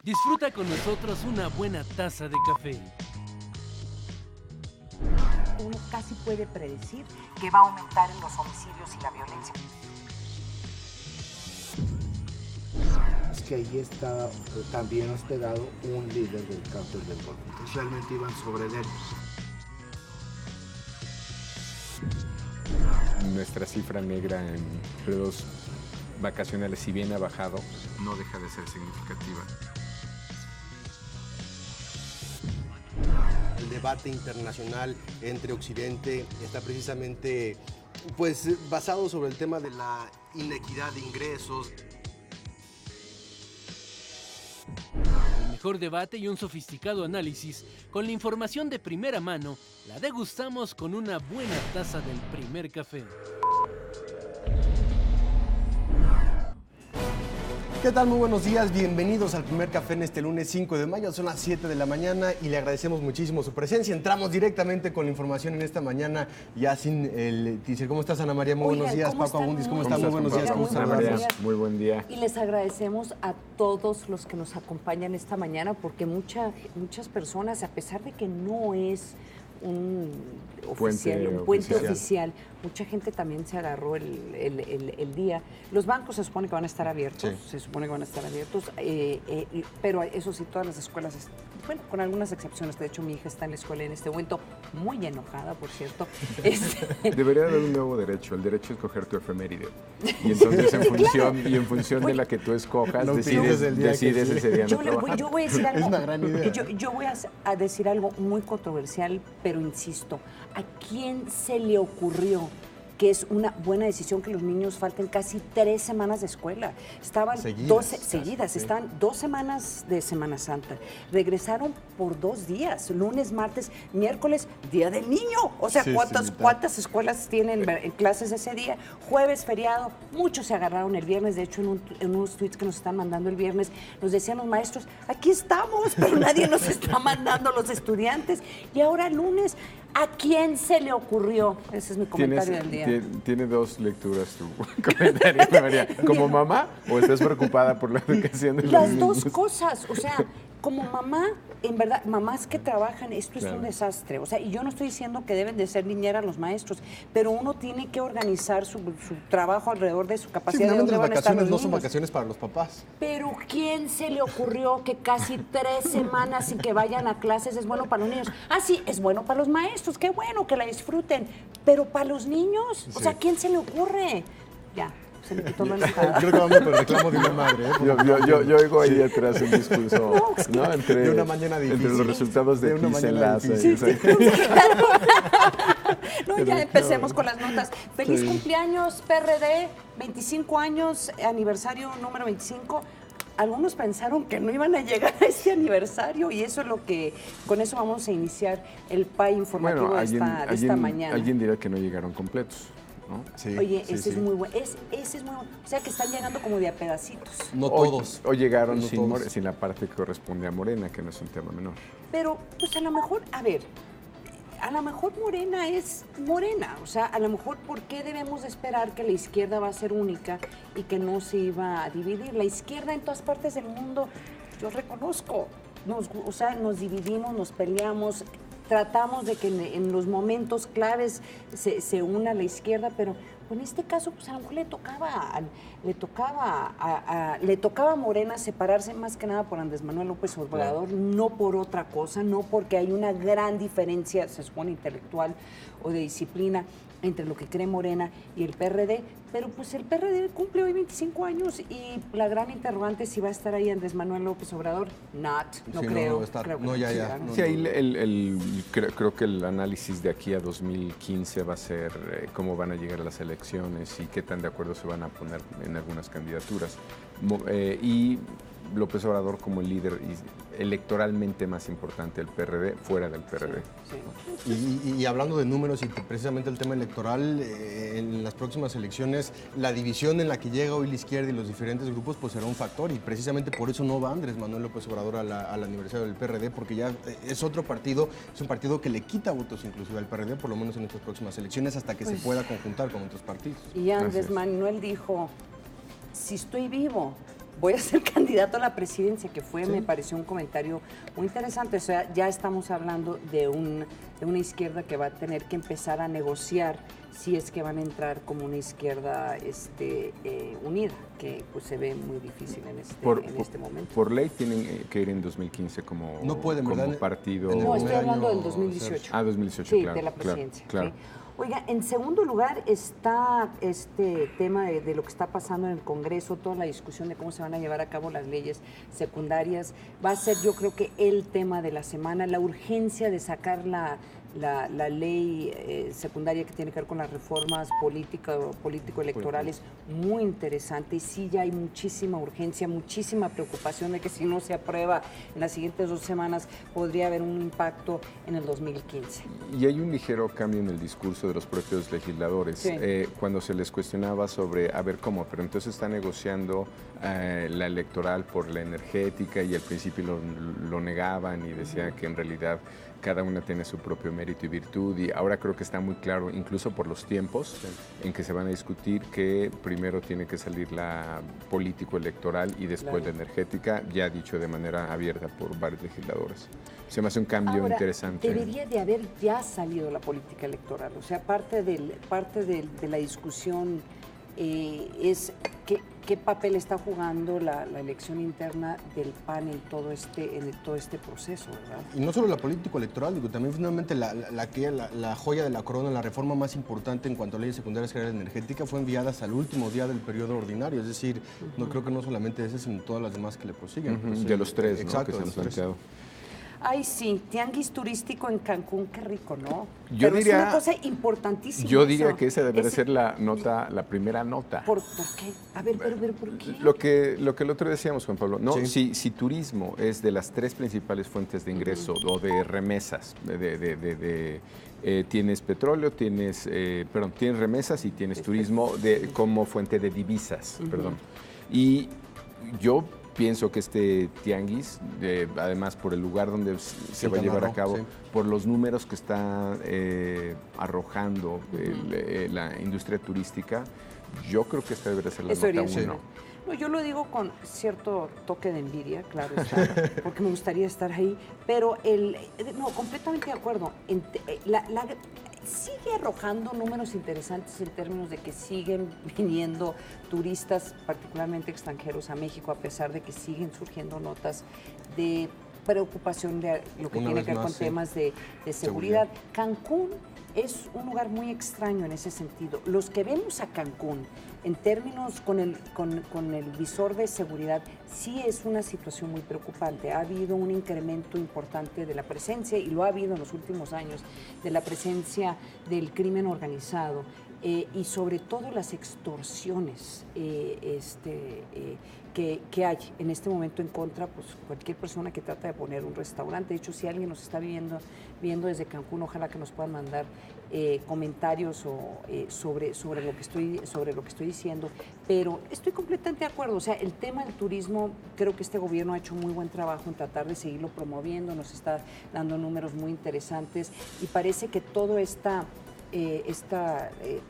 Disfruta con nosotros una buena taza de café. Uno casi puede predecir que va a aumentar en los homicidios y la violencia. Es que ahí está también hospedado un líder del cártel del Golfo. Especialmente iban sobre él. Nuestra cifra negra en periodos vacacionales, si bien ha bajado, no deja de ser significativa. El debate internacional entre Occidente está precisamente pues, basado sobre el tema de la inequidad de ingresos. El mejor debate y un sofisticado análisis, con la información de primera mano, la degustamos con una buena taza del primer café. ¿Qué tal? Muy buenos días, bienvenidos al primer café en este lunes 5 de mayo, son las 7 de la mañana y le agradecemos muchísimo su presencia. Entramos directamente con la información en esta mañana, ya sin el teaser. ¿Cómo estás, Ana María? Muy buenos días. Paco Abundis, ¿cómo estás? Muy buenos días. ¿Cómo estás, María? Muy buen día. Y les agradecemos a todos los que nos acompañan esta mañana, porque muchas personas, a pesar de que no es un puente oficial, mucha gente también se agarró el día. Los bancos se supone que van a estar abiertos, pero eso sí, todas las escuelas, bueno, con algunas excepciones. De hecho, mi hija está en la escuela en este momento, muy enojada, por cierto. Debería haber un nuevo derecho, el derecho a escoger tu efeméride. Y entonces en función de la que tú escojas, decides ese día no trabajar. Yo voy a decir algo, es una gran idea. Yo voy a decir algo muy controversial, pero insisto, ¿a quién se le ocurrió que es una buena decisión que los niños falten casi 3 semanas de escuela? Estaban seguidas, estaban 2 semanas de Semana Santa. Regresaron por 2 días, lunes, martes, miércoles, Día del Niño. O sea, ¿cuántas escuelas tienen clases ese día? Jueves, feriado, muchos se agarraron el viernes. De hecho, en unos tweets que nos están mandando el viernes, nos decían los maestros, aquí estamos, pero nadie nos está mandando, los estudiantes. Y ahora lunes, ¿a quién se le ocurrió? Ese es mi comentario del día. Tiene 2 lecturas tu comentario, María. ¿Como mamá o estás preocupada por la educación de los niños? Las dos cosas, o sea, como mamá, en verdad, mamás que trabajan, esto es un desastre. O sea, y yo no estoy diciendo que deben de ser niñeras los maestros, pero uno tiene que organizar su trabajo alrededor de su capacidad. Sí, las vacaciones no son vacaciones para los papás. Pero ¿quién se le ocurrió que casi 3 semanas sin que vayan a clases es bueno para los niños? Ah, sí, es bueno para los maestros, qué bueno que la disfruten, pero para los niños, o sea, ¿quién se le ocurre? Ya. Se le quitó lo enojada. Creo que vamos por el reclamo de una madre. Yo oigo ahí atrás un discurso, ¿no? De una mañana difícil. Entre los resultados de una PISA mañana difícil. No, ya empecemos con las notas. Feliz cumpleaños, PRD, 25 años, aniversario número 25. Algunos pensaron que no iban a llegar a este aniversario y eso es lo que, con eso vamos a iniciar el PAI informativo de esta mañana. Alguien dirá que no llegaron completos, ¿no? Sí, oye, ese es muy bueno. Ese es muy bueno. O sea, que están llegando como de a pedacitos. No todos. O llegaron no sin la parte que corresponde a Morena, que no es un tema menor. Pero, pues a lo mejor, a lo mejor Morena es Morena. O sea, a lo mejor, ¿por qué debemos esperar que la izquierda va a ser única y que no se iba a dividir? La izquierda en todas partes del mundo, yo reconozco, nos dividimos, nos peleamos, tratamos de que en los momentos claves se una la izquierda, pero en este caso, pues a lo mejor le tocaba a Morena separarse más que nada por Andrés Manuel López Obrador, no por otra cosa, no porque hay una gran diferencia, se supone, intelectual o de disciplina entre lo que cree Morena y el PRD, pero pues el PRD cumple hoy 25 años y la gran interrogante es si va a estar ahí Andrés Manuel López Obrador. No creo. Sí, ahí creo que el análisis de aquí a 2015 va a ser cómo van a llegar a las elecciones y qué tan de acuerdo se van a poner en algunas candidaturas. Y López Obrador como el líder electoralmente más importante del PRD, fuera del PRD. Sí. Y hablando de números y precisamente el tema electoral, en las próximas elecciones, la división en la que llega hoy la izquierda y los diferentes grupos, pues será un factor, y precisamente por eso no va Andrés Manuel López Obrador al aniversario del PRD, porque ya es otro partido, es un partido que le quita votos inclusive al PRD, por lo menos en estas próximas elecciones, hasta que se pueda conjuntar con otros partidos. Y Andrés Manuel dijo, si estoy vivo, voy a ser candidato a la presidencia, que fue, me pareció un comentario muy interesante. O sea, ya estamos hablando de una izquierda que va a tener que empezar a negociar si es que van a entrar como una izquierda unida, que pues se ve muy difícil en este momento. Por ley tienen que ir en 2015 como, no pueden, como ¿verdad? partido. No, estoy hablando del 2018. Ah, 2018, sí, claro. de la presidencia. Claro. Sí. Oiga, en segundo lugar está este tema de lo que está pasando en el Congreso, toda la discusión de cómo se van a llevar a cabo las leyes secundarias. Va a ser, yo creo que el tema de la semana, la urgencia de sacar la ley secundaria que tiene que ver con las reformas político-electorales, muy interesante. Y sí, ya hay muchísima urgencia, muchísima preocupación de que si no se aprueba en las siguientes 2 semanas podría haber un impacto en el 2015. Y hay un ligero cambio en el discurso de los propios legisladores. Sí. Cuando se les cuestionaba sobre, a ver cómo, pero entonces está negociando la electoral por la energética y al principio lo negaban y decían que en realidad cada una tiene su propio mérito y virtud, y ahora creo que está muy claro, incluso por los tiempos en que se van a discutir, que primero tiene que salir la político-electoral y después la energética, ya dicho de manera abierta por varios legisladores. Se me hace un cambio interesante. Debería de haber ya salido la política electoral, o sea, parte de la discusión es qué papel está jugando la elección interna del PAN en todo este proceso, ¿verdad? Y no solo la política electoral, digo, también finalmente la joya de la corona, la reforma más importante en cuanto a leyes secundarias generales energética fue enviada hasta el último día del periodo ordinario, es decir, no creo que no solamente ese, sino todas las demás que le prosiguen. De los 3, exacto, ¿no? Que se han planteado. Ay, sí, tianguis turístico en Cancún, qué rico, ¿no? Pero es una cosa importantísima. Yo diría que esa debería ser la primera nota. ¿Por qué? A ver, pero ¿por qué? Lo que el otro decíamos, Juan Pablo, no, si turismo es de las 3 principales fuentes de ingreso o de remesas, tienes petróleo, tienes remesas y tienes turismo como fuente de divisas, Y yo pienso que este tianguis, además por el lugar donde se va a llevar a cabo, por los números que está arrojando la industria turística, yo creo que esta debería ser la nota 1. No, yo lo digo con cierto toque de envidia, claro está, porque me gustaría estar ahí, pero completamente de acuerdo. Sigue arrojando números interesantes en términos de que siguen viniendo turistas, particularmente extranjeros, a México, a pesar de que siguen surgiendo notas de preocupación de lo que tiene que ver con temas de seguridad. Cancún es un lugar muy extraño en ese sentido. Los que vemos a Cancún, en términos con el visor de seguridad, sí es una situación muy preocupante. Ha habido un incremento importante de la presencia, y lo ha habido en los últimos años, de la presencia del crimen organizado y sobre todo las extorsiones que hay en este momento en contra, pues cualquier persona que trata de poner un restaurante. De hecho, si alguien nos está viendo desde Cancún, ojalá que nos puedan mandar comentarios sobre lo que estoy diciendo, pero estoy completamente de acuerdo. O sea, el tema del turismo, creo que este gobierno ha hecho muy buen trabajo en tratar de seguirlo promoviendo, nos está dando números muy interesantes, y parece que todo este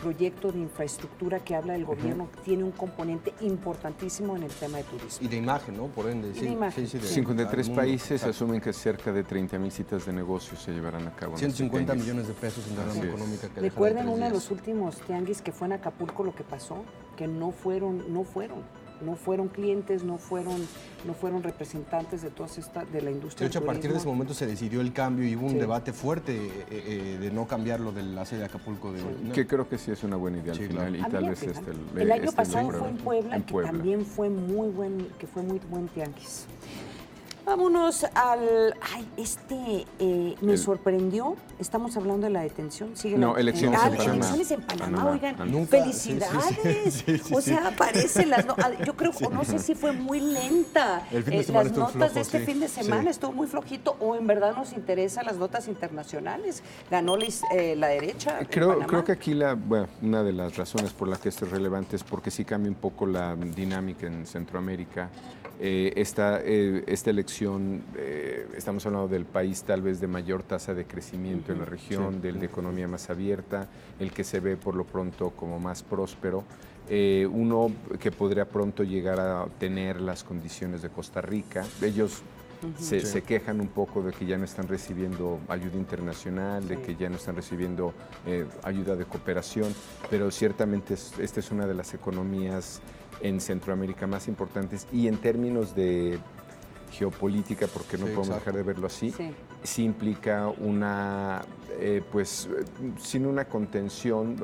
proyecto de infraestructura que habla del gobierno tiene un componente importantísimo en el tema de turismo. Y de imagen, ¿no? Por ende, sí. 53 países asumen que cerca de 30,000 citas de negocios se llevarán a cabo. 150 millones de pesos en derrama económica. Recuerden uno de los últimos tianguis que fue en Acapulco, lo que pasó, que no fueron clientes, no fueron representantes de de la industria. De hecho, a partir de ese momento se decidió el cambio y hubo un debate fuerte de no cambiarlo del ACE de Acapulco de hoy. Que creo que sí es una buena idea al final, y tal vez el año pasado fue en Puebla, que también fue muy buen tianguis. Vámonos al... me sorprendió. Estamos hablando de la detención. Elecciones en Panamá. Elecciones en Panamá, oigan. ¡Felicidades! O sea, aparecen las... Yo creo, no sé si fue muy lenta. El fin de semana las notas flojo, de este fin de semana estuvo muy flojito, o en verdad nos interesan las notas internacionales. Ganó la derecha. Creo que aquí una de las razones por la que esto es relevante es porque sí cambia un poco la dinámica en Centroamérica. Esta elección, estamos hablando del país tal vez de mayor tasa de crecimiento en la región, de economía más abierta, el que se ve por lo pronto como más próspero. Uno que podría pronto llegar a tener las condiciones de Costa Rica. Ellos se quejan un poco de que ya no están recibiendo ayuda internacional, de que ya no están recibiendo ayuda de cooperación, pero ciertamente esta es una de las economías en Centroamérica más importantes, y en términos de geopolítica, porque no podemos dejar de verlo así, sí implica una, pues, sin una contención,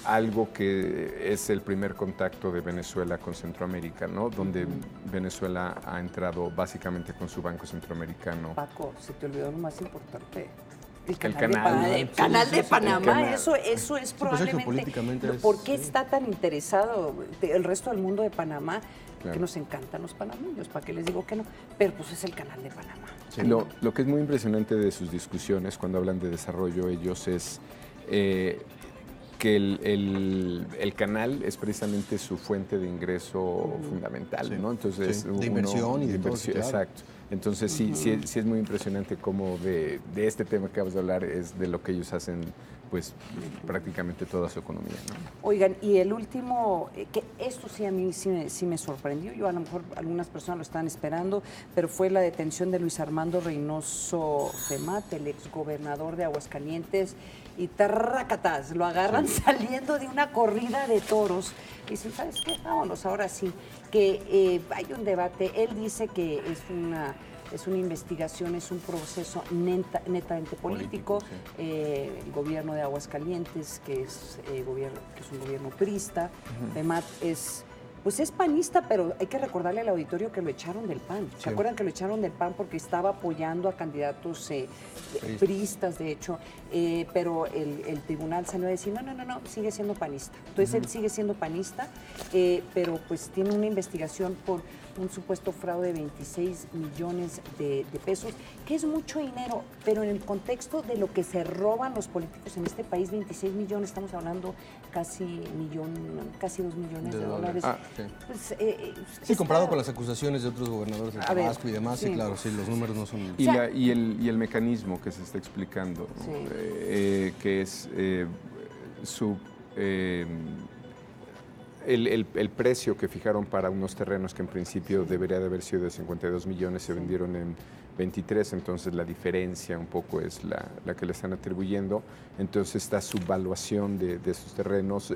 algo que es el primer contacto de Venezuela con Centroamérica, ¿no? Donde Venezuela ha entrado básicamente con su Banco Centroamericano. Paco, se te olvidó lo más importante. El canal de Panamá, eso es probablemente. ¿Por qué está tan interesado el resto del mundo de Panamá? Que nos encantan los panameños, ¿para qué les digo que no? Pero pues es el canal de Panamá. Sí. Lo que es muy impresionante de sus discusiones cuando hablan de desarrollo ellos es que el canal es precisamente su fuente de ingreso fundamental, ¿no? Entonces, de inversión y de inversión. Exacto. Entonces sí es muy impresionante cómo de este tema que acabas de hablar es de lo que ellos hacen, pues prácticamente toda su economía, ¿no? Oigan, y el último, que esto sí a mí sí me sorprendió, yo a lo mejor algunas personas lo estaban esperando, pero fue la detención de Luis Armando Reynoso Femat, el exgobernador de Aguascalientes, y tarracatás, lo agarran saliendo de una corrida de toros. Y dicen, ¿sabes qué? Vámonos, ahora sí, que hay un debate. Él dice que es una investigación, es un proceso netamente político. El gobierno de Aguascalientes, que es un gobierno priista, Femat pues es panista, pero hay que recordarle al auditorio que lo echaron del PAN. ¿Se acuerdan que lo echaron del PAN porque estaba apoyando a candidatos priistas, de hecho? Pero el tribunal salió a decir, no, sigue siendo panista. Entonces él sigue siendo panista, pero pues tiene una investigación por un supuesto fraude de 26 millones de pesos, que es mucho dinero, pero en el contexto de lo que se roban los políticos en este país, 26 millones, estamos hablando casi 2 millones de dólares. Pues, sí, comparado con las acusaciones de otros gobernadores de Tabasco y demás, sí, claro, sí, los números no son... Y el mecanismo que se está explicando, ¿no? Que es el precio que fijaron para unos terrenos que en principio debería de haber sido de 52 millones, se vendieron en 23, entonces la diferencia un poco es la que le están atribuyendo. Entonces esta subvaluación de esos terrenos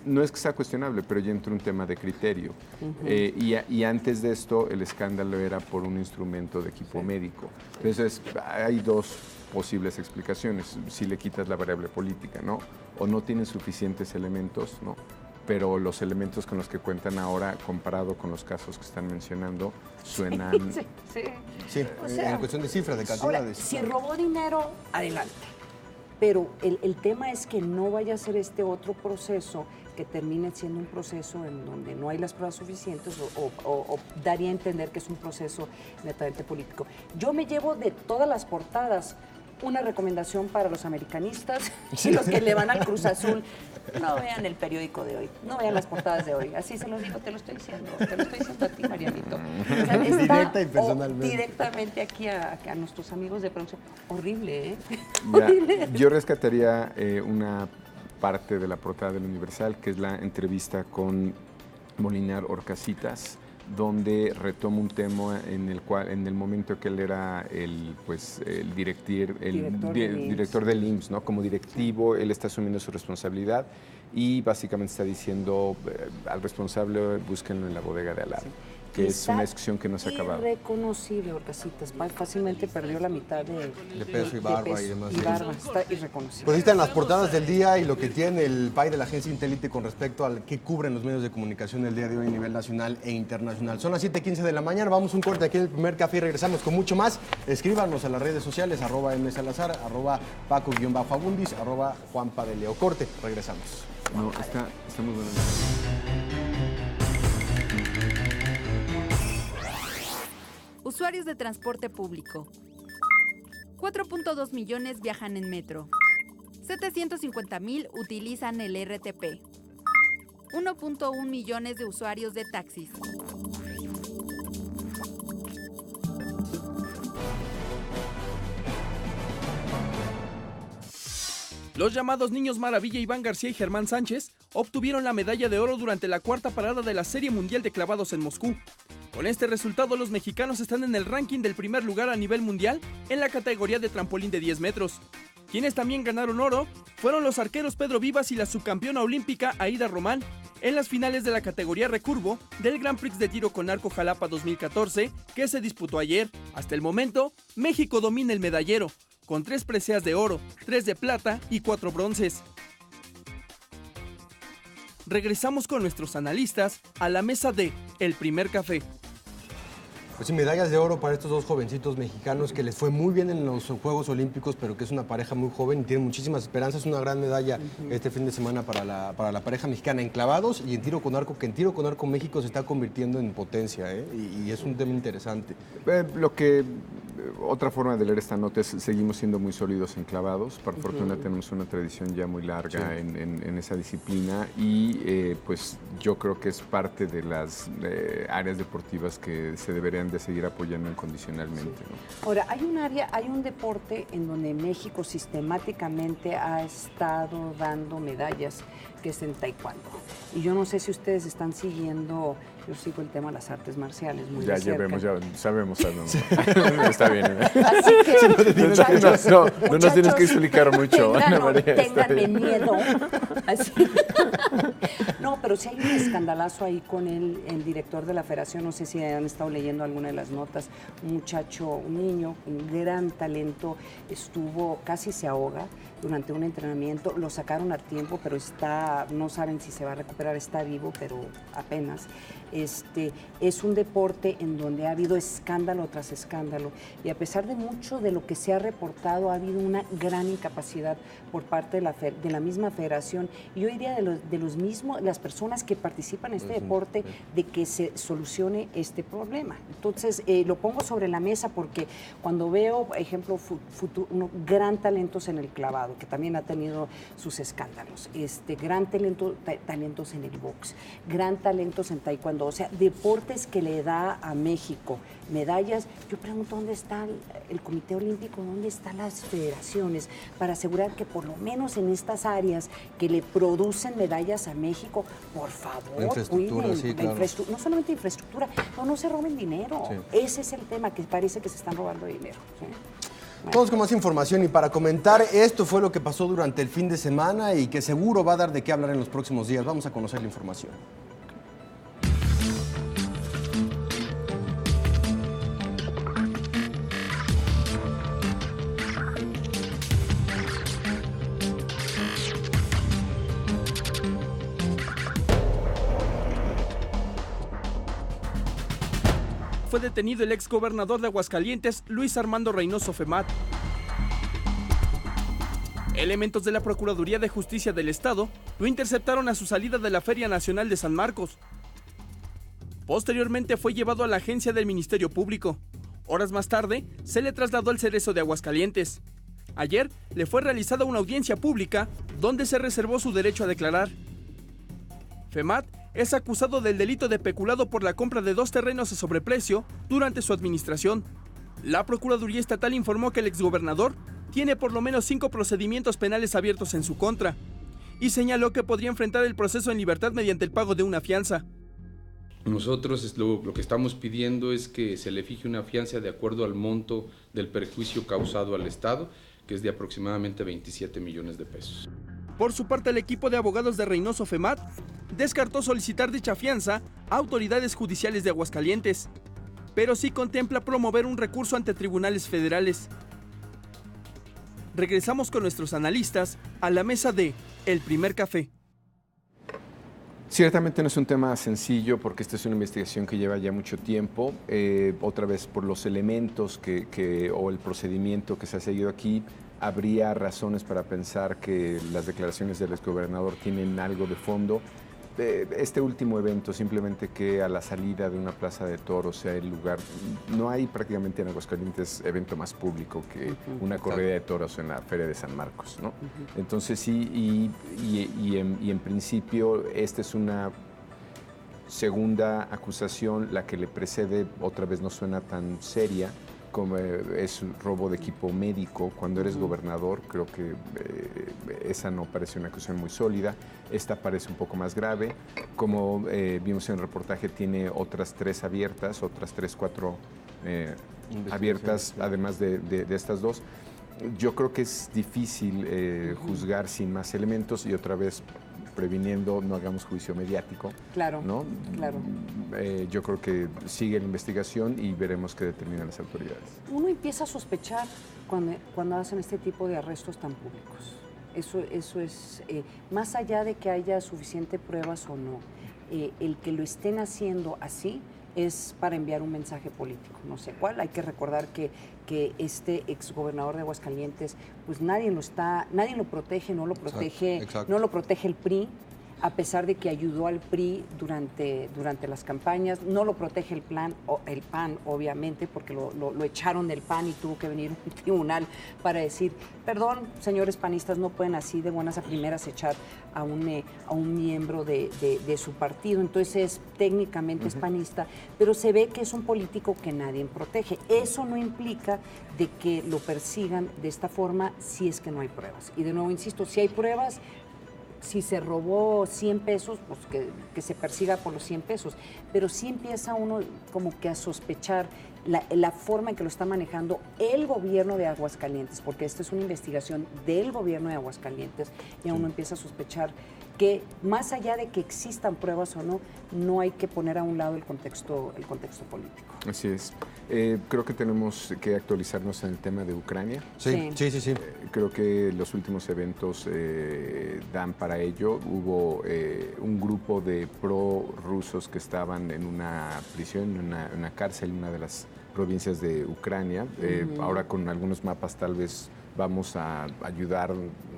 no es que sea cuestionable, pero ya entra un tema de criterio. Y antes de esto, el escándalo era por un instrumento de equipo médico. Entonces, hay dos posibles explicaciones. Si le quitas la variable política, ¿no? O no tienen suficientes elementos, ¿no? Pero los elementos con los que cuentan ahora, comparado con los casos que están mencionando, suenan... Sí, o sea, en cuestión de cifras, de cantidades. Ahora, si robó dinero, adelante. Pero el tema es que no vaya a ser este otro proceso que termine siendo un proceso en donde no hay las pruebas suficientes o daría a entender que es un proceso netamente político. Yo me llevo de todas las portadas una recomendación para los americanistas y los que le van al Cruz Azul. No vean el periódico de hoy, no vean las portadas de hoy. Así se los digo, te lo estoy diciendo a ti, Marianito. O sea, directa y personalmente. Directamente aquí a nuestros amigos de producción. Horrible, ¿eh? Ya, horrible. Yo rescataría una parte de la portada del Universal, que es la entrevista con Molinar Orcasitas, donde retoma un tema en el cual, en el momento que él era el director del IMSS, ¿no? Como directivo, él está asumiendo su responsabilidad y básicamente está diciendo al responsable, búsquenlo en la bodega de al lado. Que es una discusión que no se ha acabado. Irreconocible, Orcasitas. Fácilmente perdió la mitad de peso y barba y demás. Y barba, está irreconocible. Pues ahí están las portadas del día y lo que tiene el PAI de la agencia Intelite con respecto al que cubren los medios de comunicación el día de hoy a nivel nacional e internacional. Son las 7:15 de la mañana, vamos un corte aquí en el primer café y regresamos con mucho más. Escríbanos a las redes sociales, @msalazar, @paco_abundis, @juanpadeleo. Corte, regresamos. No, está muy bueno. Usuarios de transporte público. 4.2 millones viajan en metro. 750,000 utilizan el RTP. 1.1 millones de usuarios de taxis. Los llamados Niños Maravilla Iván García y Germán Sánchez obtuvieron la medalla de oro durante la cuarta parada de la Serie Mundial de Clavados en Moscú. Con este resultado, los mexicanos están en el ranking del primer lugar a nivel mundial en la categoría de trampolín de 10 metros. Quienes también ganaron oro fueron los arqueros Pedro Vivas y la subcampeona olímpica Aida Román en las finales de la categoría recurvo del Grand Prix de tiro con arco Jalapa 2014 que se disputó ayer. Hasta el momento, México domina el medallero, con 3 preseas de oro, 3 de plata y 4 bronces. Regresamos con nuestros analistas a la mesa de El Primer Café. Pues sí, medallas de oro para estos dos jovencitos mexicanos que les fue muy bien en los Juegos Olímpicos, pero que es una pareja muy joven y tiene muchísimas esperanzas. Una gran medalla este fin de semana para la pareja mexicana en clavados y en tiro con arco, que en tiro con arco México se está convirtiendo en potencia, y es un tema interesante. Otra forma de leer esta nota es seguimos siendo muy sólidos en clavados. Por fortuna tenemos una tradición ya muy larga en esa disciplina y pues yo creo que es parte de las áreas deportivas que se deberían de seguir apoyando incondicionalmente, ¿no? Ahora, hay un deporte en donde México sistemáticamente ha estado dando medallas, que es en taekwondo. Y yo no sé si ustedes están siguiendo, yo sigo el tema de las artes marciales muy de cerca. Ya sabemos. Está bien. Así que, muchachos, no nos tienes que explicar mucho, Ana María. Ténganme miedo. Así. No, pero sí hay un escandalazo ahí con el director de la federación, no sé si han estado leyendo alguna de las notas, un niño, un gran talento, casi se ahoga durante un entrenamiento, lo sacaron a tiempo, pero no saben si se va a recuperar, está vivo, pero apenas. Es un deporte en donde ha habido escándalo tras escándalo y a pesar de mucho de lo que se ha reportado, ha habido una gran incapacidad por parte de la misma federación y yo diría de las personas que participan en este deporte de que se solucione este problema. Entonces, lo pongo sobre la mesa porque cuando veo, por ejemplo, gran talentos en el clavado, que también ha tenido sus escándalos, gran talentos en el box, gran talentos en taekwondo, o sea, deportes que le da a México medallas. Yo pregunto, ¿dónde está el Comité Olímpico? ¿Dónde están las federaciones para asegurar que por lo menos en estas áreas que le producen medallas a México, por favor, cuiden no solamente infraestructura, no se roben dinero. Sí. Ese es el tema, que parece que se están robando dinero. ¿Sí? Vamos con más información y para comentar esto fue lo que pasó durante el fin de semana y que seguro va a dar de qué hablar en los próximos días. Vamos a conocer la información. Fue detenido el exgobernador de Aguascalientes, Luis Armando Reynoso Femat. Elementos de la Procuraduría de Justicia del Estado lo interceptaron a su salida de la Feria Nacional de San Marcos. Posteriormente fue llevado a la agencia del Ministerio Público. Horas más tarde, se le trasladó al Cerezo de Aguascalientes. Ayer le fue realizada una audiencia pública donde se reservó su derecho a declarar. Femat es acusado del delito de peculado por la compra de 2 terrenos a sobreprecio durante su administración. La Procuraduría Estatal informó que el exgobernador tiene por lo menos 5 procedimientos penales abiertos en su contra y señaló que podría enfrentar el proceso en libertad mediante el pago de una fianza. Nosotros lo que estamos pidiendo es que se le fije una fianza de acuerdo al monto del perjuicio causado al Estado, que es de aproximadamente 27 millones de pesos. Por su parte, el equipo de abogados de Reynoso Femat descartó solicitar dicha fianza a autoridades judiciales de Aguascalientes, pero sí contempla promover un recurso ante tribunales federales. Regresamos con nuestros analistas a la mesa de El Primer Café. Ciertamente no es un tema sencillo porque esta es una investigación que lleva ya mucho tiempo, otra vez por los elementos o el procedimiento que se ha seguido aquí, habría razones para pensar que las declaraciones del exgobernador tienen algo de fondo. Este último evento, simplemente que a la salida de una plaza de toros sea el lugar, no hay prácticamente en Aguascalientes evento más público que una corrida de toros en la Feria de San Marcos, ¿no? Entonces sí, y en principio esta es una segunda acusación, la que le precede otra vez no suena tan seria, como es robo de equipo médico. Cuando eres gobernador, creo que esa no parece una acusación muy sólida. Esta parece un poco más grave. Como vimos en el reportaje, tiene otras 3 abiertas, otras 3, 4 abiertas, además de estas 2. Yo creo que es difícil juzgar sin más elementos, y otra vez previniendo, no hagamos juicio mediático. Claro, ¿no? claro. Yo creo que sigue la investigación y veremos qué determinan las autoridades. Uno empieza a sospechar cuando hacen este tipo de arrestos tan públicos. Eso es, más allá de que haya suficiente pruebas o no, el que lo estén haciendo así es para enviar un mensaje político, no sé cuál. Hay que recordar que este exgobernador de Aguascalientes, pues nadie lo protege, no lo protege, Exacto. no lo protege el PRI, a pesar de que ayudó al PRI durante las campañas. No lo protege el PAN, obviamente, porque lo echaron del PAN y tuvo que venir un tribunal para decir, perdón, señores panistas, no pueden así de buenas a primeras echar a un miembro de su partido. Entonces, técnicamente es panista, pero se ve que es un político que nadie protege. Eso no implica de que lo persigan de esta forma si es que no hay pruebas. Y de nuevo, insisto, si hay pruebas, si se robó 100 pesos, pues que se persiga por los 100 pesos. Pero sí empieza uno como que a sospechar la forma en que lo está manejando el gobierno de Aguascalientes, porque esta es una investigación del gobierno de Aguascalientes, y uno empieza a sospechar que más allá de que existan pruebas o no, no hay que poner a un lado el contexto político. Así es. Creo que tenemos que actualizarnos en el tema de Ucrania. Sí. Creo que los últimos eventos dan para ello. Hubo un grupo de prorrusos que estaban en una prisión, en una cárcel, en una de las provincias de Ucrania. Ahora con algunos mapas tal vez vamos a ayudar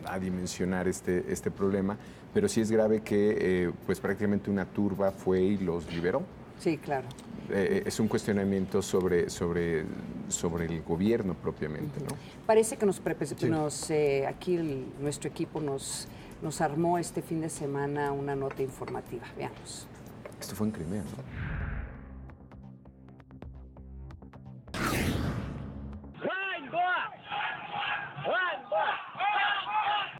a dimensionar este problema, pero sí es grave que pues prácticamente una turba fue y los liberó. Sí, claro. Es un cuestionamiento sobre el gobierno propiamente, ¿no? Parece que aquí nuestro equipo nos armó este fin de semana una nota informativa. Veamos. Esto fue en Crimea, ¿no?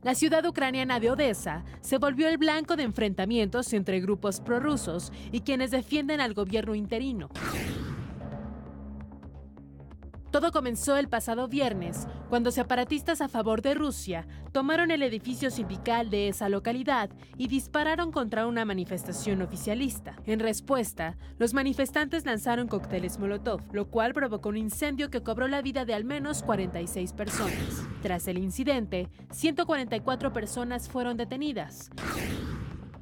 La ciudad ucraniana de Odessa se volvió el blanco de enfrentamientos entre grupos prorrusos y quienes defienden al gobierno interino. Todo comenzó el pasado viernes, cuando separatistas a favor de Rusia tomaron el edificio sindical de esa localidad y dispararon contra una manifestación oficialista. En respuesta, los manifestantes lanzaron cócteles Molotov, lo cual provocó un incendio que cobró la vida de al menos 46 personas. Tras el incidente, 144 personas fueron detenidas.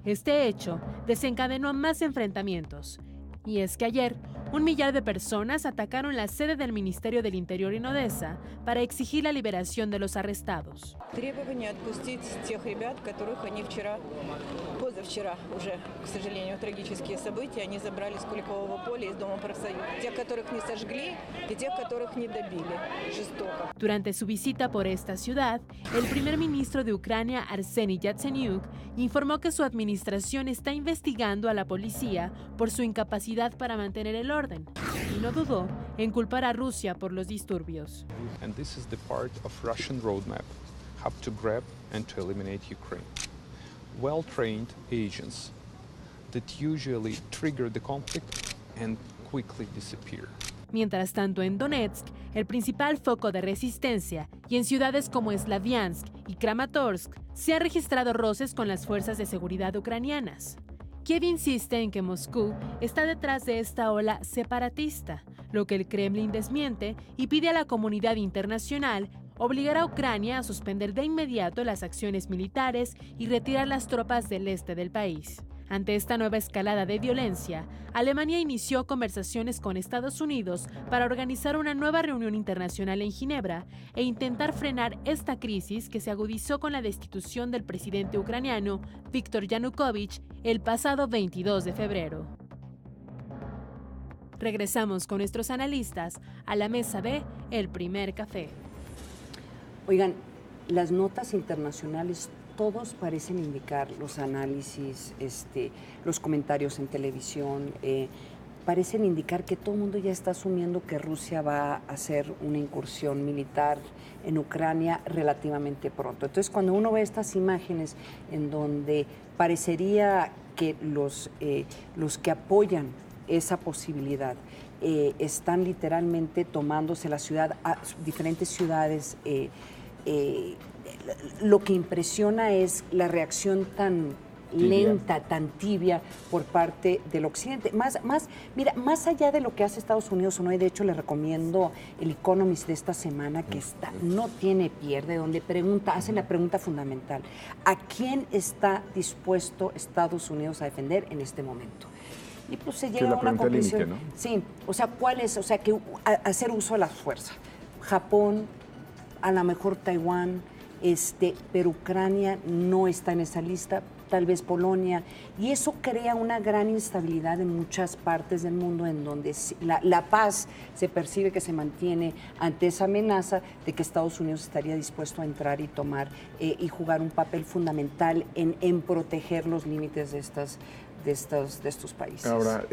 Este hecho desencadenó más enfrentamientos. Y es que ayer, 1 millar de personas atacaron la sede del Ministerio del Interior en Odessa para exigir la liberación de los arrestados. Требование отпустить тех ребят, которых они позавчера уже, к сожалению, трагические события, они забрали с Куликового поля из Дома профсоюза. Тех, которых не сожгли, и тех, которых не добили жестоко. Durante su visita por esta ciudad, el primer ministro de Ucrania, Arseniy Yatsenyuk, informó que su administración está investigando a la policía por su incapacidad para mantener el orden, y no dudó en culpar a Rusia por los disturbios. And this is the part of Russian roadmap, how to grab and to eliminate Ukraine. Well-trained agents that usually trigger the conflict and quickly disappear. Mientras tanto, en Donetsk, el principal foco de resistencia, y en ciudades como Slaviansk y Kramatorsk, se han registrado roces con las fuerzas de seguridad ucranianas. Kiev insiste en que Moscú está detrás de esta ola separatista, lo que el Kremlin desmiente y pide a la comunidad internacional obligar a Ucrania a suspender de inmediato las acciones militares y retirar las tropas del este del país. Ante esta nueva escalada de violencia, Alemania inició conversaciones con Estados Unidos para organizar una nueva reunión internacional en Ginebra e intentar frenar esta crisis que se agudizó con la destitución del presidente ucraniano Viktor Yanukovych el pasado 22 de febrero. Regresamos con nuestros analistas a la mesa de El Primer Café. Oigan, las notas internacionales todos parecen indicar, los análisis, los comentarios en televisión, parecen indicar que todo el mundo ya está asumiendo que Rusia va a hacer una incursión militar en Ucrania relativamente pronto. Entonces, cuando uno ve estas imágenes en donde parecería que los que apoyan esa posibilidad están literalmente tomándose la ciudad, a diferentes ciudades, lo que impresiona es la reacción tan lenta, tan tibia por parte del occidente. Mira, más allá de lo que hace Estados Unidos o no, y de hecho le recomiendo el Economist de esta semana, que no tiene pierde, donde hace la pregunta fundamental: ¿a quién está dispuesto Estados Unidos a defender en este momento? Y pues se llega a una conclusión. Límite, ¿no? Sí, o sea, ¿cuál es? O sea, que hacer uso de la fuerza. Japón, a lo mejor Taiwán, pero Ucrania no está en esa lista, tal vez Polonia, y eso crea una gran instabilidad en muchas partes del mundo, en donde la paz se percibe que se mantiene ante esa amenaza de que Estados Unidos estaría dispuesto a entrar y tomar y jugar un papel fundamental en proteger los límites de estos países. Ahora,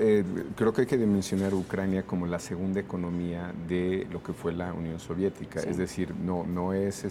creo que hay que dimensionar Ucrania como la segunda economía de lo que fue la Unión Soviética. Sí. Es decir, no es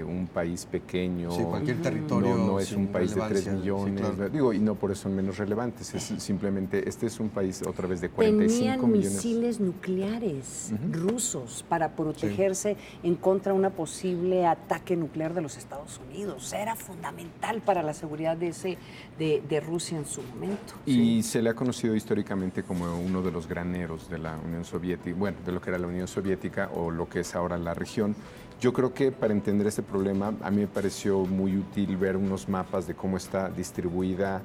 un país pequeño. Sí, cualquier territorio. No es un país de 3 millones. Sí, claro. Digo, y no por eso son menos relevantes. Es simplemente, este es un país otra vez de 45 Tenían millones. Misiles nucleares rusos para protegerse en contra de un posible ataque nuclear de los Estados Unidos. Era fundamental para la seguridad de Rusia en su momento. Y se le ha conocido históricamente como uno de los graneros de la Unión Soviética, bueno, de lo que era la Unión Soviética o lo que es ahora la región. Yo creo que para entender este problema, a mí me pareció muy útil ver unos mapas de cómo está distribuida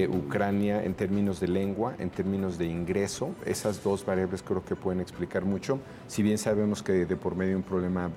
Ucrania en términos de lengua, en términos de ingreso. Esas dos variables creo que pueden explicar mucho. Si bien sabemos que de por medio hay un problema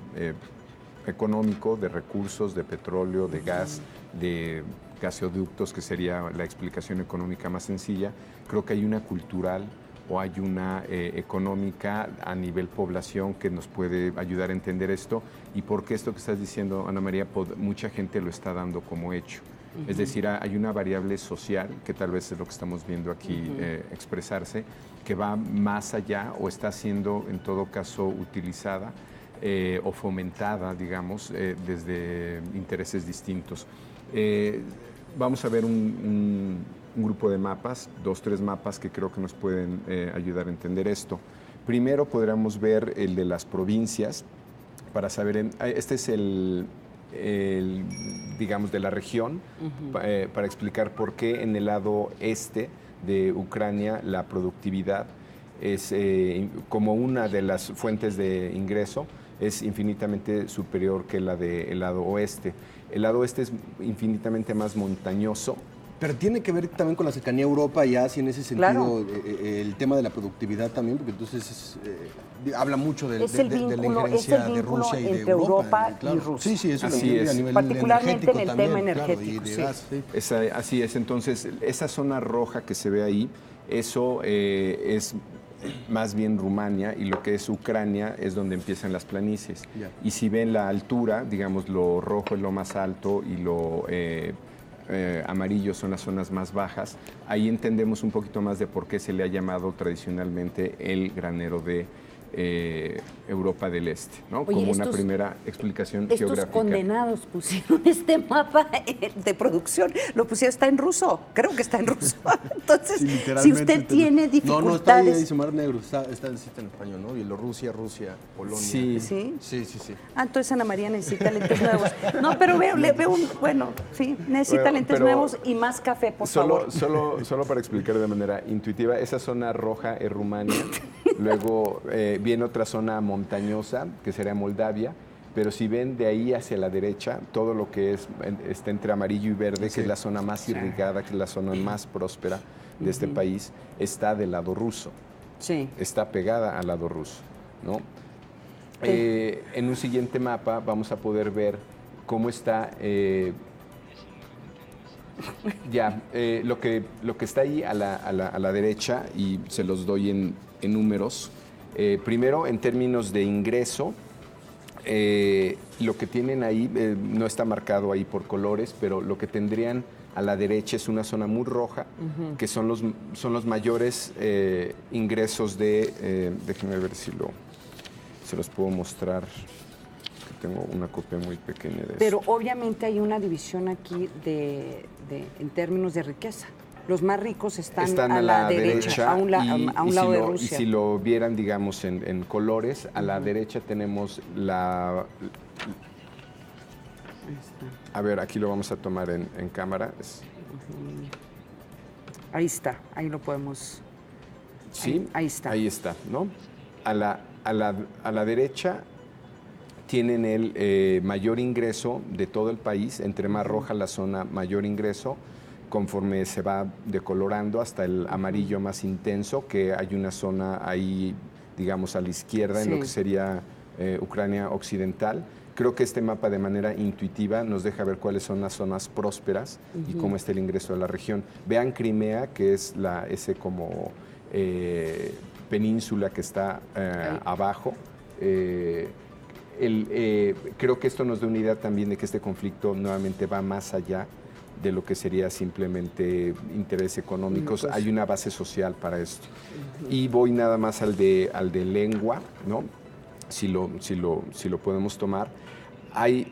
económico, de recursos, de petróleo, de gas, de gasoductos, que sería la explicación económica más sencilla, creo que hay una cultural o hay una económica a nivel población que nos puede ayudar a entender esto, y por qué esto que estás diciendo, Ana María, mucha gente lo está dando como hecho. Es decir, hay una variable social, que tal vez es lo que estamos viendo aquí expresarse, que va más allá o está siendo en todo caso utilizada o fomentada, digamos, desde intereses distintos. Vamos a ver un grupo de mapas, 2, 3 mapas que creo que nos pueden ayudar a entender esto. Primero podríamos ver el de las provincias para saber, este es el digamos, de la región, para explicar por qué en el lado este de Ucrania la productividad es como una de las fuentes de ingreso, es infinitamente superior que la del lado oeste. El lado oeste es infinitamente más montañoso. Pero tiene que ver también con la cercanía a Europa, ya, si en ese sentido, claro, el tema de la productividad también, porque entonces habla mucho de la injerencia de Rusia y de Europa. Y Rusia. Sí, eso así es. A nivel particularmente en el también, tema energético. Claro, y de gas, sí. Así es, entonces esa zona roja que se ve ahí, eso es más bien Rumania, y lo que es Ucrania es donde empiezan las planicies. Yeah. Y si ven la altura, digamos, lo rojo es lo más alto y lo amarillo son las zonas más bajas, ahí entendemos un poquito más de por qué se le ha llamado tradicionalmente el granero de Europa del Este, ¿no? Oye, como una primera explicación geográfica. Estos condenados pusieron este mapa de producción, lo pusieron, está en ruso, creo que está en ruso. Entonces, sí, si usted tiene dificultades... No, está ahí en Mar Negro, está en español, ¿no? Bielorrusia, Rusia, Polonia. Sí. ¿Sí? Sí. Entonces Ana María necesita lentes nuevos. No, pero necesita lentes nuevos y más café, por favor. Solo para explicar de manera intuitiva, esa zona roja es Rumania, luego viene otra zona montañosa, que sería Moldavia, pero si ven de ahí hacia la derecha, todo lo que está entre amarillo y verde, que es la zona más irrigada, que es la zona más próspera de este país, está del lado ruso. Sí. Está pegada al lado ruso, ¿no? En un siguiente mapa vamos a poder ver cómo está lo que está ahí a la derecha, y se los doy en números. Primero, en términos de ingreso, lo que tienen ahí, no está marcado ahí por colores, pero lo que tendrían a la derecha es una zona muy roja, que son los mayores ingresos de, déjenme ver si se los puedo mostrar, que tengo una copia muy pequeña de Pero obviamente hay una división aquí en términos de riqueza. Los más ricos están a la derecha, a un lado de Rusia. Y si lo vieran, digamos, en colores, a la derecha tenemos A ver, aquí lo vamos a tomar en cámara. Ahí está, ahí lo podemos... Sí, ahí está. Ahí está, ¿no? A la derecha tienen el mayor ingreso de todo el país, entre más roja la zona, mayor ingreso, conforme se va decolorando hasta el amarillo más intenso, que hay una zona ahí, digamos, a la izquierda, en lo que sería Ucrania occidental. Creo que este mapa de manera intuitiva nos deja ver cuáles son las zonas prósperas y cómo está el ingreso de la región. Vean Crimea, que es ese como península que está abajo. Creo que esto nos da una idea también de que este conflicto nuevamente va más allá de lo que sería simplemente intereses económicos. Hay una base social para esto. Y voy nada más al de lengua, ¿no? Si lo podemos tomar. Hay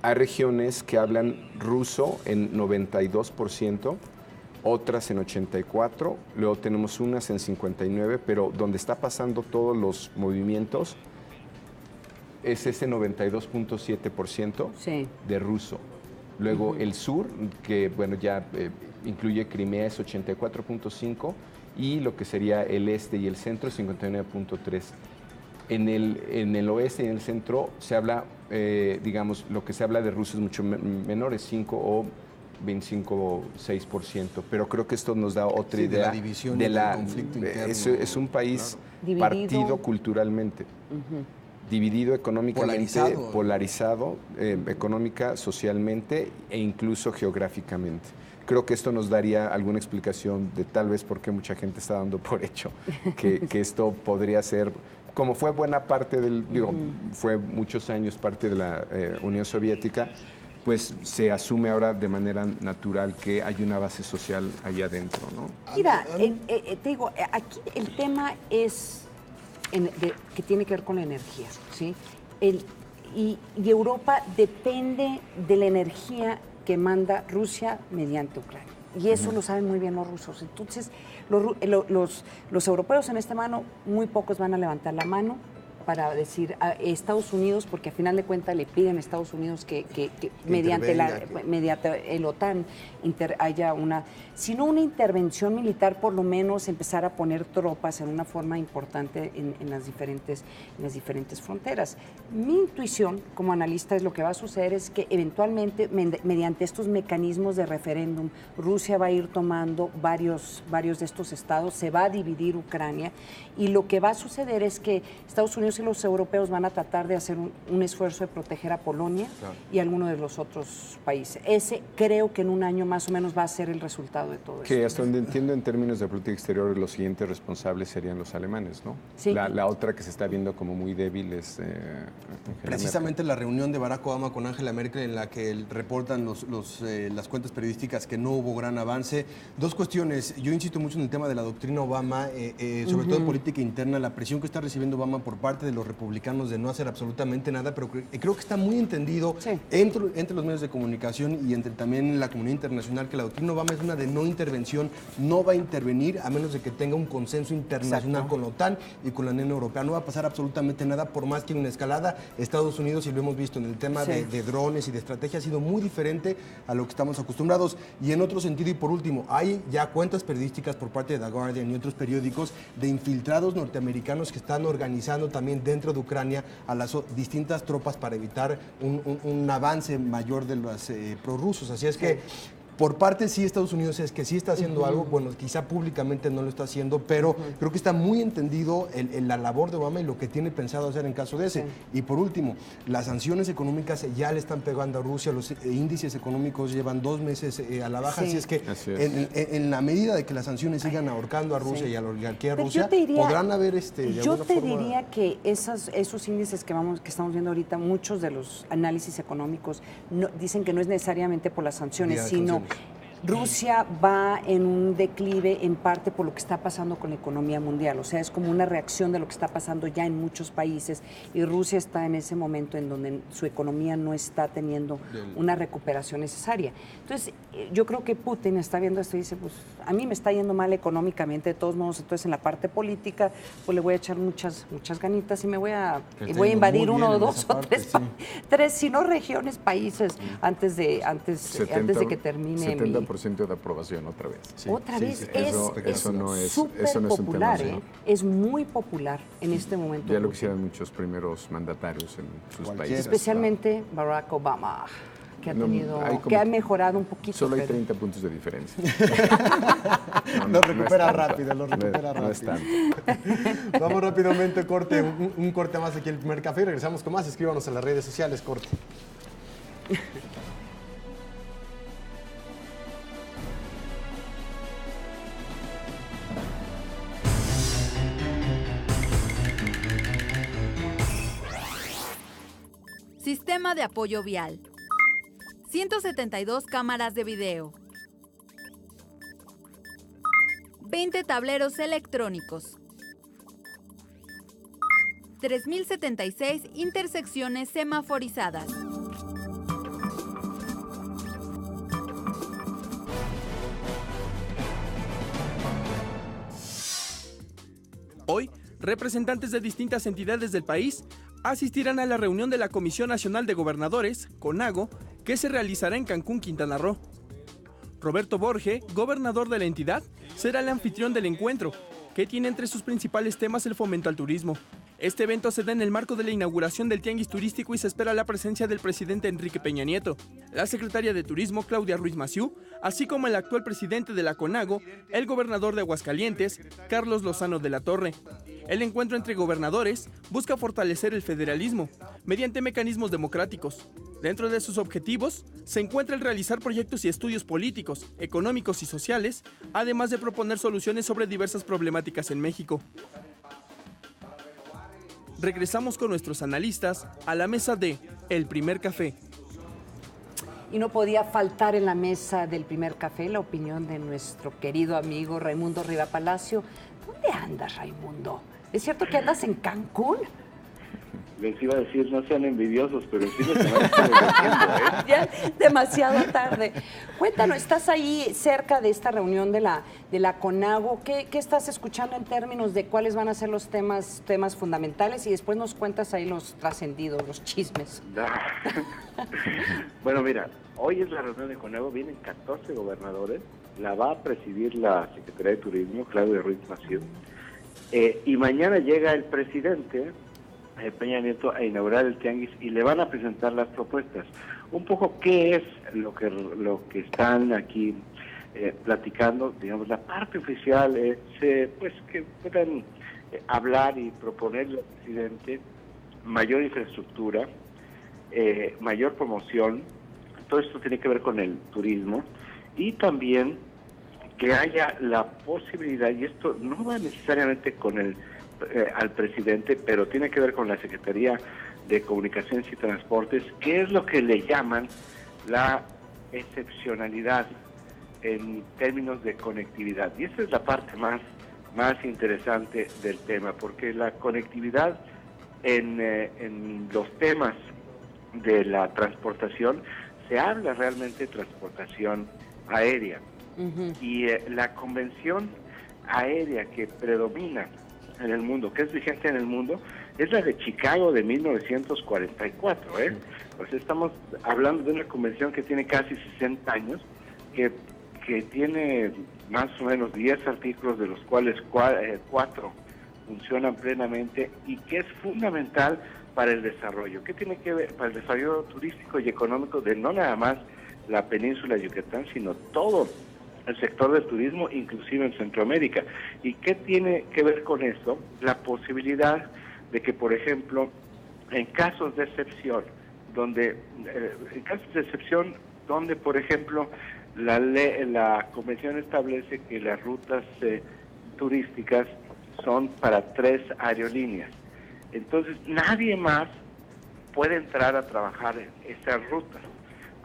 regiones que hablan ruso en 92%, otras en 84%, luego tenemos unas en 59%, pero donde está pasando todos los movimientos es ese 92.7% de ruso. Luego el sur, que bueno, ya incluye Crimea, es 84.5%, y lo que sería el este y el centro, 59.3%. En el oeste y en el centro se habla, digamos, lo que se habla de ruso es mucho menor, es 5 o 25 6%, pero creo que esto nos da otra idea de la división del conflicto interno. Es un país partido culturalmente, dividido económicamente, polarizado económica, socialmente e incluso geográficamente. Creo que esto nos daría alguna explicación de tal vez por qué mucha gente está dando por hecho que esto podría ser, como fue buena parte fue muchos años parte de la Unión Soviética, pues se asume ahora de manera natural que hay una base social ahí adentro, ¿no? Mira, te digo, aquí el tema es que tiene que ver con la energía, ¿sí? Y Europa depende de la energía que manda Rusia mediante Ucrania. Y eso lo saben muy bien los rusos. Entonces, los europeos en este mano, muy pocos van a levantar la mano para decir a Estados Unidos, porque a final de cuentas le piden a Estados Unidos que mediante el OTAN haya sino una intervención militar, por lo menos empezar a poner tropas en una forma importante en las diferentes fronteras. Mi intuición como analista es lo que va a suceder es que eventualmente mediante estos mecanismos de referéndum, Rusia va a ir tomando varios de estos estados, se va a dividir Ucrania, y lo que va a suceder es que Estados Unidos y los europeos van a tratar de hacer un esfuerzo de proteger a Polonia y a algunos de los otros países. Ese creo que en un año más o menos va a ser el resultado de todo esto. Que hasta donde entiendo en términos de política exterior, los siguientes responsables serían los alemanes, ¿no? Sí. La otra que se está viendo como muy débil es precisamente Merkel. La reunión de Barack Obama con Angela Merkel, en la que reportan las cuentas periodísticas que no hubo gran avance. Dos cuestiones. Yo insisto mucho en el tema de la doctrina Obama, sobre todo en política interna, la presión que está recibiendo Obama por parte de los republicanos de no hacer absolutamente nada, pero creo que está muy entendido entre los medios de comunicación y entre también la comunidad internacional que la doctrina Obama es una de no intervención, no va a intervenir a menos de que tenga un consenso internacional con la OTAN y con la Unión Europea. No va a pasar absolutamente nada por más que una escalada. Estados Unidos, y lo hemos visto en el tema de drones y de estrategia, ha sido muy diferente a lo que estamos acostumbrados. Y en otro sentido, y por último, hay ya cuentas periodísticas por parte de The Guardian y otros periódicos de infiltrados norteamericanos que están organizando también dentro de Ucrania a las distintas tropas para evitar un avance mayor de los prorrusos. Así es que por parte sí Estados Unidos es que sí está haciendo algo, bueno, quizá públicamente no lo está haciendo, pero creo que está muy entendido la labor de Obama y lo que tiene pensado hacer en caso de ese. Y por último, las sanciones económicas ya le están pegando a Rusia, los índices económicos llevan 2 meses a la baja, así es que en la medida de que las sanciones sigan ahorcando a Rusia y a la oligarquía rusa, podrán haber yo te diría que esos índices que estamos viendo ahorita, muchos de los análisis económicos dicen que no es necesariamente por las sanciones, sino Rusia va en un declive en parte por lo que está pasando con la economía mundial, o sea, es como una reacción de lo que está pasando ya en muchos países y Rusia está en ese momento en donde su economía no está teniendo una recuperación necesaria. Entonces, yo creo que Putin está viendo esto y dice, pues a mí me está yendo mal económicamente, de todos modos, entonces en la parte política, pues le voy a echar muchas ganitas y voy a invadir uno o dos o tres, si no regiones, países, antes de que termine 70% de aprobación otra vez. Sí. Otra vez, eso no es popular, un tema, es muy popular en este momento. Ya lo quisieran muchos primeros mandatarios en sus países. Especialmente Barack Obama, que ha mejorado un poquito. Solo hay 30 puntos de diferencia. Lo recupera rápido. No es tanto. Vamos rápidamente, corte, un corte más aquí en El Primer Café y regresamos con más. Escríbanos en las redes sociales, corte. Sistema de apoyo vial. 172 cámaras de video. 20 tableros electrónicos. 3.076 intersecciones semaforizadas. Hoy, representantes de distintas entidades del país asistirán a la reunión de la Comisión Nacional de Gobernadores, CONAGO, que se realizará en Cancún, Quintana Roo. Roberto Borge, gobernador de la entidad, será el anfitrión del encuentro, que tiene entre sus principales temas el fomento al turismo. Este evento se da en el marco de la inauguración del Tianguis Turístico y se espera la presencia del presidente Enrique Peña Nieto, la secretaria de Turismo Claudia Ruiz Massieu, así como el actual presidente de la CONAGO, el gobernador de Aguascalientes, Carlos Lozano de la Torre. El encuentro entre gobernadores busca fortalecer el federalismo mediante mecanismos democráticos. Dentro de sus objetivos se encuentra el realizar proyectos y estudios políticos, económicos y sociales, además de proponer soluciones sobre diversas problemáticas en México. Regresamos con nuestros analistas a la mesa de El Primer Café. Y no podía faltar en la mesa del Primer Café la opinión de nuestro querido amigo Raimundo Riva Palacio. ¿Dónde andas, Raimundo? ¿Es cierto que andas en Cancún? Les iba a decir, no sean envidiosos, pero sí les van a estar diciendo, ¿eh? Ya demasiado tarde. Cuéntanos, estás ahí cerca de esta reunión de la CONAGO. ¿Qué estás escuchando en términos de cuáles van a ser los temas fundamentales? Y después nos cuentas ahí los trascendidos, los chismes. Bueno, mira, hoy es la reunión de CONAGO, vienen 14 gobernadores, la va a presidir la Secretaría de Turismo, Claudia Ruiz Massieu, y mañana llega el presidente Peña Nieto a inaugurar el Tianguis y le van a presentar las propuestas. Un poco qué es lo que están aquí platicando. Digamos, la parte oficial es pues que puedan hablar y proponerle al presidente mayor infraestructura, mayor promoción. Todo esto tiene que ver con el turismo y también que haya la posibilidad, y esto no va necesariamente con al presidente, pero tiene que ver con la Secretaría de Comunicaciones y Transportes, que es lo que le llaman la excepcionalidad en términos de conectividad. Y esa es la parte más interesante del tema, porque la conectividad en los temas de la transportación, se habla realmente de transportación aérea. Y la convención aérea que predomina en el mundo, que es vigente en el mundo, es la de Chicago de 1944, Pues estamos hablando de una convención que tiene casi 60 años, que tiene más o menos 10 artículos, de los cuales 4 funcionan plenamente y que es fundamental para el desarrollo. ¿Qué tiene que ver? Para el desarrollo turístico y económico de no nada más la península de Yucatán, sino todo el sector del turismo, inclusive en Centroamérica. ¿Y qué tiene que ver con eso? La posibilidad de que, por ejemplo, en casos de excepción, donde por ejemplo, la convención establece que las rutas turísticas son para 3 aerolíneas. Entonces, nadie más puede entrar a trabajar en esas rutas.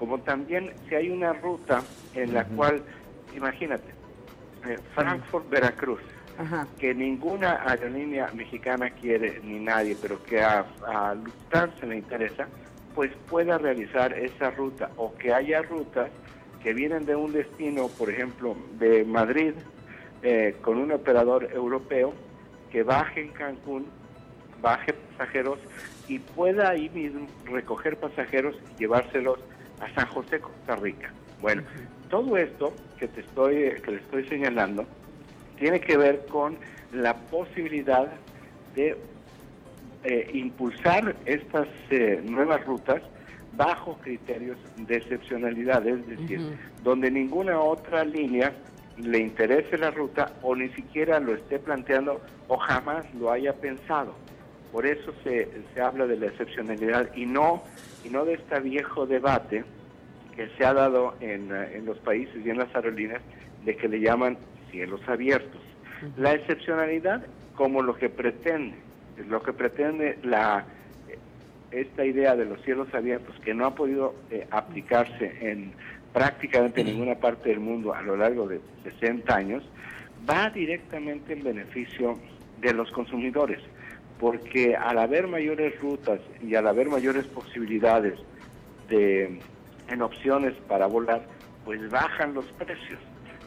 como también si hay una ruta en la cual, imagínate, Frankfurt-Veracruz, que ninguna aerolínea mexicana quiere, ni nadie, pero que a Lufthansa le interesa, pues pueda realizar esa ruta, o que haya rutas que vienen de un destino, por ejemplo, de Madrid, con un operador europeo, que baje en Cancún, baje pasajeros y pueda ahí mismo recoger pasajeros y llevárselos a San José, Costa Rica. Bueno, todo esto que le estoy señalando tiene que ver con la posibilidad de impulsar estas nuevas rutas bajo criterios de excepcionalidad, es decir, donde ninguna otra línea le interese la ruta o ni siquiera lo esté planteando o jamás lo haya pensado. Por eso se habla de la excepcionalidad y no de este viejo debate que se ha dado en los países y en las aerolíneas de que le llaman cielos abiertos. La excepcionalidad como lo que pretende esta idea de los cielos abiertos, que no ha podido aplicarse en prácticamente ninguna parte del mundo a lo largo de 60 años, va directamente en beneficio de los consumidores, porque al haber mayores rutas y al haber mayores posibilidades en opciones para volar, pues bajan los precios.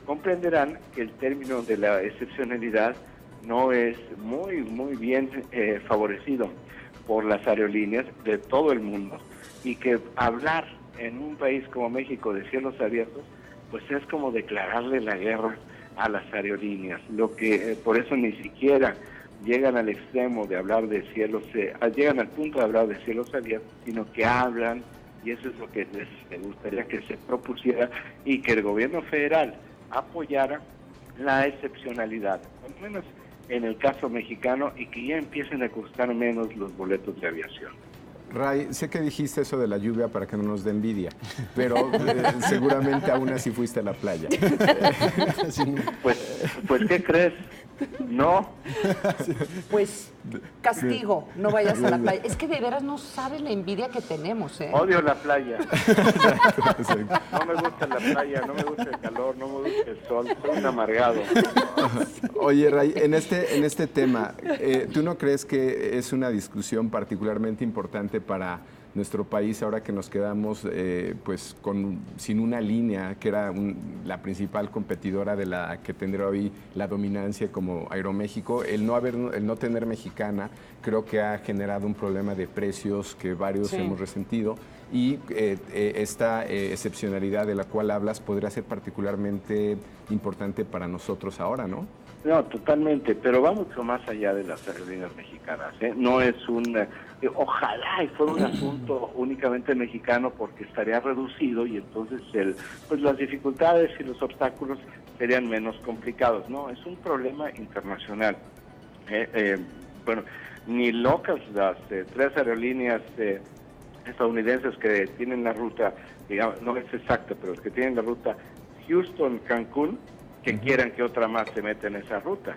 Comprenderán que el término de la excepcionalidad no es muy bien favorecido por las aerolíneas de todo el mundo, y que hablar en un país como México de cielos abiertos, pues es como declararle la guerra a las aerolíneas, lo que por eso ni siquiera llegan al extremo de hablar de cielos, llegan al punto de hablar de cielos abiertos, sino que hablan, y eso es lo que les gustaría que se propusiera, y que el gobierno federal apoyara la excepcionalidad, al menos en el caso mexicano, y que ya empiecen a costar menos los boletos de aviación. Ray, sé que dijiste eso de la lluvia para que no nos dé envidia, pero seguramente aún así fuiste a la playa. Pues ¿qué crees? No. Pues castigo, no vayas a la playa. Es que de veras no sabes la envidia que tenemos, ¿eh? Odio la playa. No me gusta la playa, no me gusta el calor, no me gusta el sol, soy un amargado. Oye, Ray, en este tema, ¿tú no crees que es una discusión particularmente importante para nuestro país ahora que nos quedamos pues sin una línea que era la principal competidora de la que tendrá hoy la dominancia como Aeroméxico? El no tener Mexicana creo que ha generado un problema de precios que varios hemos resentido, y esta excepcionalidad de la cual hablas podría ser particularmente importante para nosotros ahora, ¿no? No, totalmente, pero va mucho más allá de las aerolíneas mexicanas, ¿eh? No es ojalá y fuera un asunto únicamente mexicano, porque estaría reducido y entonces pues las dificultades y los obstáculos serían menos complicados. No, es un problema internacional. Bueno, ni locas las 3 aerolíneas estadounidenses que tienen la ruta, digamos, no es exacta, pero que tienen la ruta Houston-Cancún, que quieran que otra más se meta en esa ruta,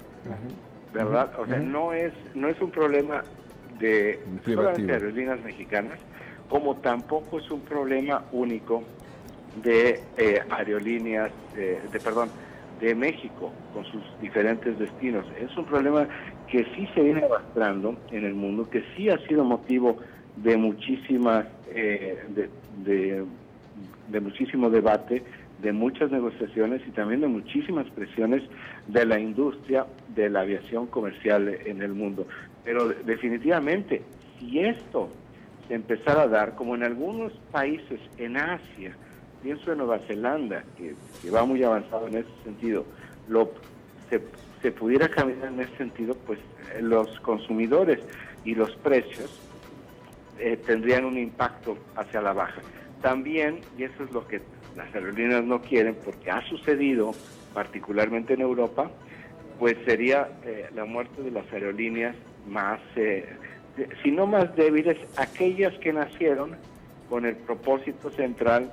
¿verdad? O sea, no es un problema de solamente aerolíneas mexicanas, como tampoco es un problema único de aerolíneas, de México con sus diferentes destinos. Es un problema que sí se viene arrastrando en el mundo, que sí ha sido motivo de muchísimas de muchísimo debate, de muchas negociaciones y también de muchísimas presiones de la industria de la aviación comercial en el mundo. Pero definitivamente, si esto se empezara a dar, como en algunos países en Asia, pienso en Nueva Zelanda, que va muy avanzado en ese sentido, se pudiera caminar en ese sentido, pues los consumidores y los precios tendrían un impacto hacia la baja. También, y eso es lo que las aerolíneas no quieren, porque ha sucedido particularmente en Europa, pues sería la muerte de las aerolíneas más, si no más débiles, aquellas que nacieron con el propósito central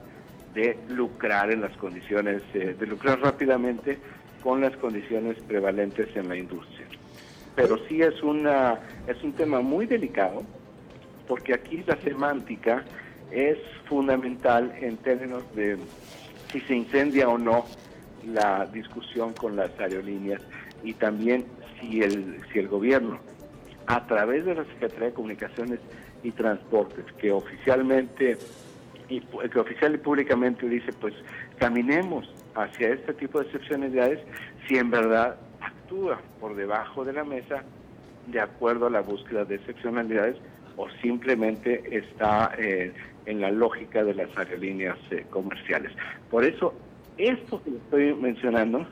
de lucrar en las condiciones, de lucrar rápidamente con las condiciones prevalentes en la industria. Pero sí es un tema muy delicado, porque aquí la semántica es fundamental en términos de si se incendia o no la discusión con las aerolíneas, y también si el gobierno, a través de la Secretaría de Comunicaciones y Transportes, que oficial y públicamente dice, pues caminemos hacia este tipo de excepcionalidades, si en verdad actúa por debajo de la mesa de acuerdo a la búsqueda de excepcionalidades, o simplemente está en la lógica de las aerolíneas comerciales. Por eso, esto que estoy mencionando,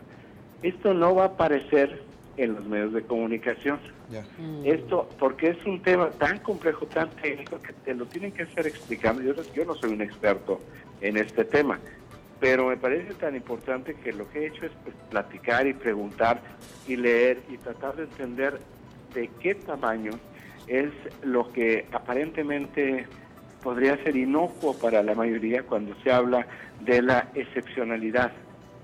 esto no va a aparecer en los medios de comunicación. Esto, porque es un tema tan complejo, tan técnico, que te lo tienen que estar explicando. Yo no soy un experto en este tema, pero me parece tan importante que lo que he hecho es pues, platicar y preguntar y leer y tratar de entender de qué tamaño es lo que aparentemente podría ser inocuo para la mayoría cuando se habla de la excepcionalidad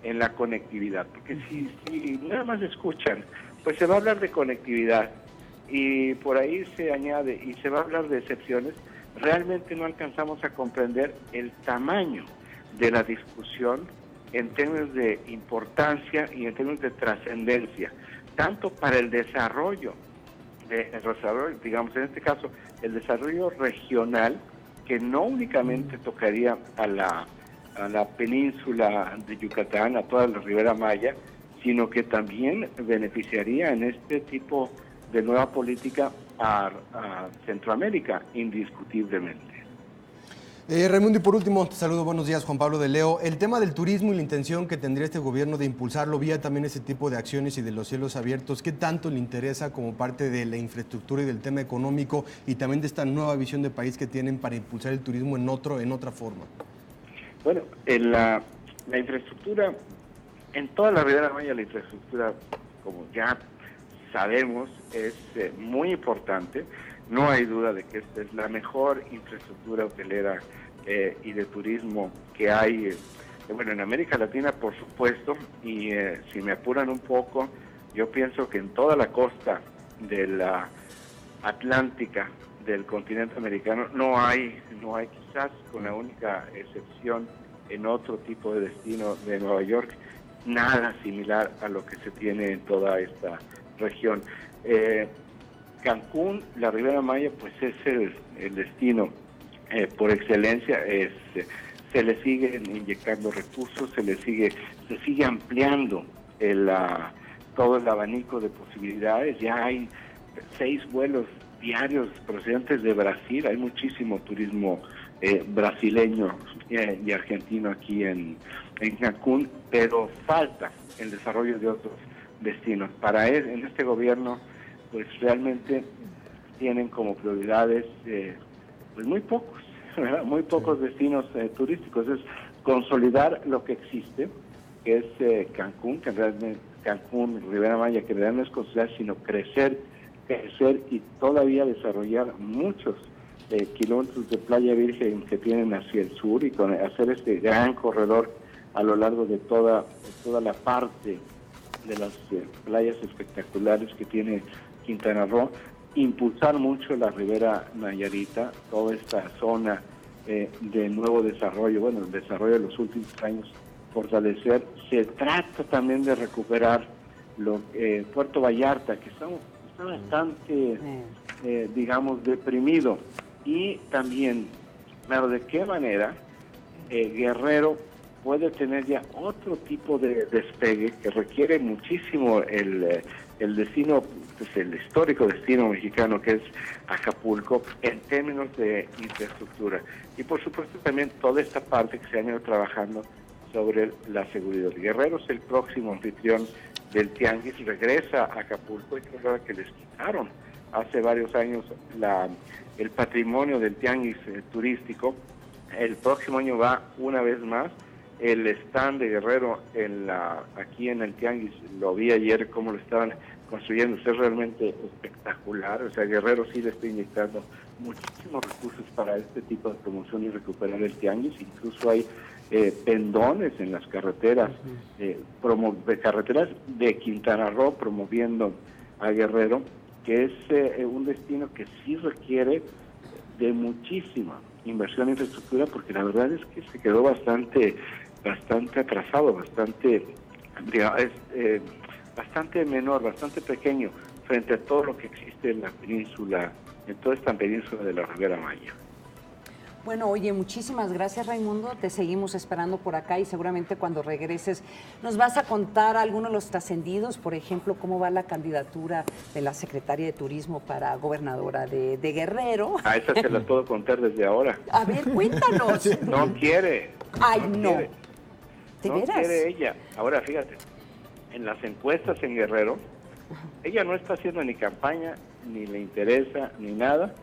en la conectividad. Porque si nada más escuchan, pues se va a hablar de conectividad y por ahí se añade y se va a hablar de excepciones, realmente no alcanzamos a comprender el tamaño de la discusión en términos de importancia y en términos de trascendencia, tanto para el desarrollo, digamos en este caso, el desarrollo regional, que no únicamente tocaría a la península de Yucatán, a toda la Ribera Maya, sino que también beneficiaría en este tipo de nueva política a Centroamérica, indiscutiblemente. Raimundo, y por último, te saludo, buenos días, Juan Pablo de Leo. El tema del turismo y la intención que tendría este gobierno de impulsarlo vía también ese tipo de acciones y de los cielos abiertos, ¿qué tanto le interesa como parte de la infraestructura y del tema económico y también de esta nueva visión de país que tienen para impulsar el turismo en otra forma? Bueno, la infraestructura, en toda la Ribera Maya, la infraestructura, como ya sabemos, es muy importante. No hay duda de que esta es la mejor infraestructura hotelera y de turismo que hay, en América Latina, por supuesto, y si me apuran un poco, yo pienso que en toda la costa de la Atlántica del continente americano no hay quizás, con la única excepción en otro tipo de destino de Nueva York, nada similar a lo que se tiene en toda esta región. Cancún, la Ribera Maya, pues es el destino por excelencia. Se le siguen inyectando recursos, se sigue ampliando todo el abanico de posibilidades. Ya hay 6 vuelos diarios procedentes de Brasil, hay muchísimo turismo brasileño y argentino aquí en Cancún, pero falta el desarrollo de otros destinos. En este gobierno, pues realmente tienen como prioridades pues muy pocos, ¿verdad? Muy pocos destinos turísticos. Es consolidar lo que existe, que es Cancún, Cancún, Ribera Maya, que en realidad no es consolidar, sino crecer y todavía desarrollar muchos kilómetros de playa virgen que tienen hacia el sur, y hacer este gran corredor a lo largo de toda la parte de las playas espectaculares que tiene Quintana Roo, impulsar mucho la Ribera Nayarita, toda esta zona de nuevo desarrollo, el desarrollo de los últimos años, fortalecer. Se trata también de recuperar Puerto Vallarta, que está bastante, digamos, deprimido, y también, claro, de qué manera Guerrero puede tener ya otro tipo de despegue que requiere muchísimo el destino, pues el histórico destino mexicano que es Acapulco, en términos de infraestructura. Y por supuesto también toda esta parte que se han ido trabajando sobre la seguridad. Guerrero es el próximo anfitrión del Tianguis, regresa a Acapulco, y creo que les quitaron hace varios años el patrimonio del Tianguis turístico. El próximo año va una vez más. El stand de Guerrero aquí en el Tianguis, lo vi ayer cómo lo estaban construyendo, es realmente espectacular. O sea, Guerrero sí le está inyectando muchísimos recursos para este tipo de promoción y recuperar el Tianguis. Incluso hay pendones en las carreteras, carreteras de Quintana Roo promoviendo a Guerrero, que es un destino que sí requiere de muchísima inversión en infraestructura, porque la verdad es que se quedó bastante atrasado, bastante menor, bastante pequeño frente a todo lo que existe en la península, en toda esta península de la Riviera Maya. Bueno, oye, muchísimas gracias, Raimundo. Te seguimos esperando por acá y seguramente cuando regreses nos vas a contar algunos de los trascendidos, por ejemplo, cómo va la candidatura de la secretaria de Turismo para gobernadora de Guerrero. A esa se la puedo contar desde ahora. A ver, cuéntanos. No quiere. Ay, no. ¿De no veras? quiere ella. Ahora, fíjate, en las encuestas en Guerrero, ella no está haciendo ni campaña, ni le interesa, ni nada.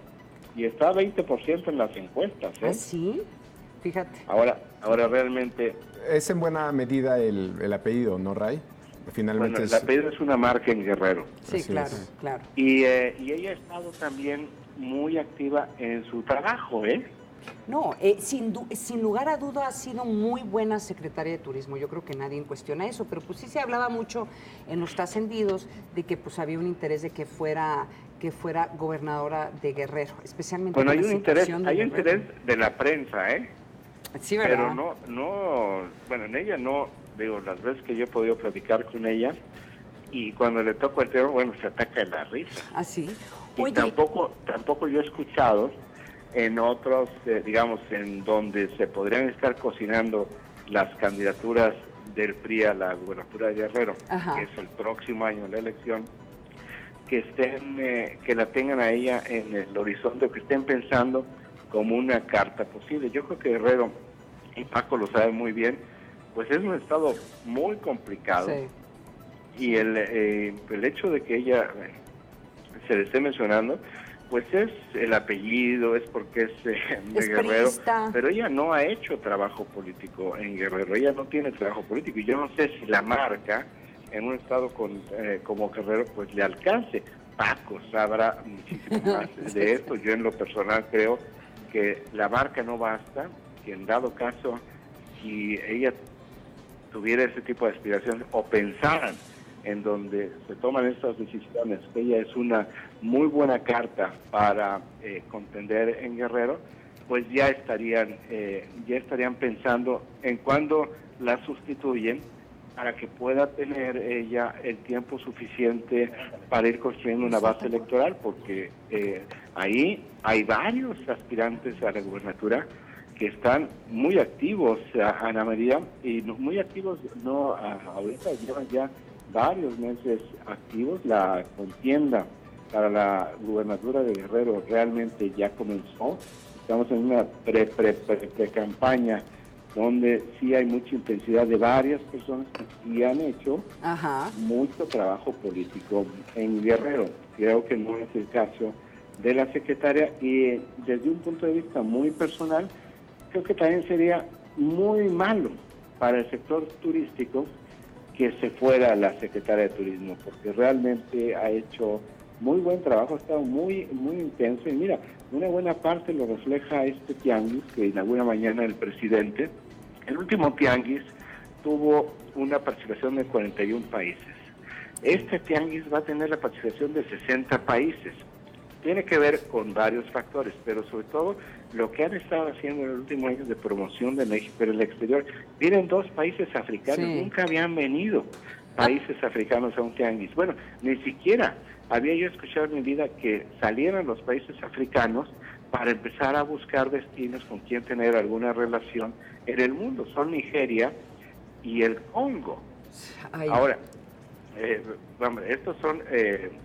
Y está a 20% en las encuestas, ¿eh? ¿Ah, sí? Fíjate. Ahora realmente... Es en buena medida el apellido, ¿no, Ray? Finalmente bueno, el apellido es una marca en Guerrero. Sí, claro, claro. Y ella ha estado también muy activa en su trabajo, ¿eh? No, sin lugar a duda ha sido muy buena secretaria de Turismo. Yo creo que nadie cuestiona eso, pero pues sí se hablaba mucho en los trascendidos de que pues había un interés de que fuera gobernadora de Guerrero, especialmente. Bueno, con hay la un interés, situación de Guerrero. de la prensa, ¿eh? Sí, ¿verdad? Pero bueno, en ella no, digo, las veces que yo he podido platicar con ella y cuando le toco el tema, bueno, se ataca en la risa. ¿Ah, sí? Y tampoco yo he escuchado en otros, digamos, en donde se podrían estar cocinando las candidaturas del PRI a la gubernatura de Guerrero, Ajá. que es el próximo año la elección, que la tengan a ella en el horizonte, que estén pensando como una carta posible. Yo creo que Guerrero, y Paco lo sabe muy bien, pues es un estado muy complicado. Sí. Y el hecho de que ella se le esté mencionando, pues es el apellido, es porque es de Guerrero, pero ella no ha hecho trabajo político en Guerrero, ella no tiene trabajo político, y yo no sé si la marca en un estado como Guerrero pues le alcance. Paco sabrá muchísimo más de esto. Yo en lo personal creo que la marca no basta, que en dado caso, si ella tuviera ese tipo de aspiraciones o pensaran en donde se toman estas decisiones, que ella es una muy buena carta para contender en Guerrero, pues ya estarían pensando en cuándo la sustituyen para que pueda tener ella el tiempo suficiente para ir construyendo una base electoral, porque ahí hay varios aspirantes a la gubernatura que están muy activos, Ana María, y muy activos, no ahorita, llevan ya varios meses activos. La contienda para la gubernatura de Guerrero realmente ya comenzó. Estamos en una pre-campaña donde sí hay mucha intensidad de varias personas que sí han hecho mucho trabajo político en Guerrero. Creo que no es el caso de la secretaria, y desde un punto de vista muy personal, creo que también sería muy malo para el sector turístico que se fuera la secretaria de Turismo, porque realmente ha hecho muy buen trabajo, ha estado muy intenso, y mira, una buena parte lo refleja este tianguis que inaugura mañana el presidente. El último tianguis tuvo una participación de 41 países. Este tianguis va a tener la participación de 60 países. Tiene que ver con varios factores, pero sobre todo lo que han estado haciendo en el último año de promoción de México en el exterior. Vienen 2 países africanos, nunca habían venido países africanos a un tianguis. Bueno, ni siquiera había yo escuchado en mi vida que salieran los países africanos para empezar a buscar destinos con quien tener alguna relación en el mundo. Son Nigeria y el Congo. Ay. Ahora, estos son,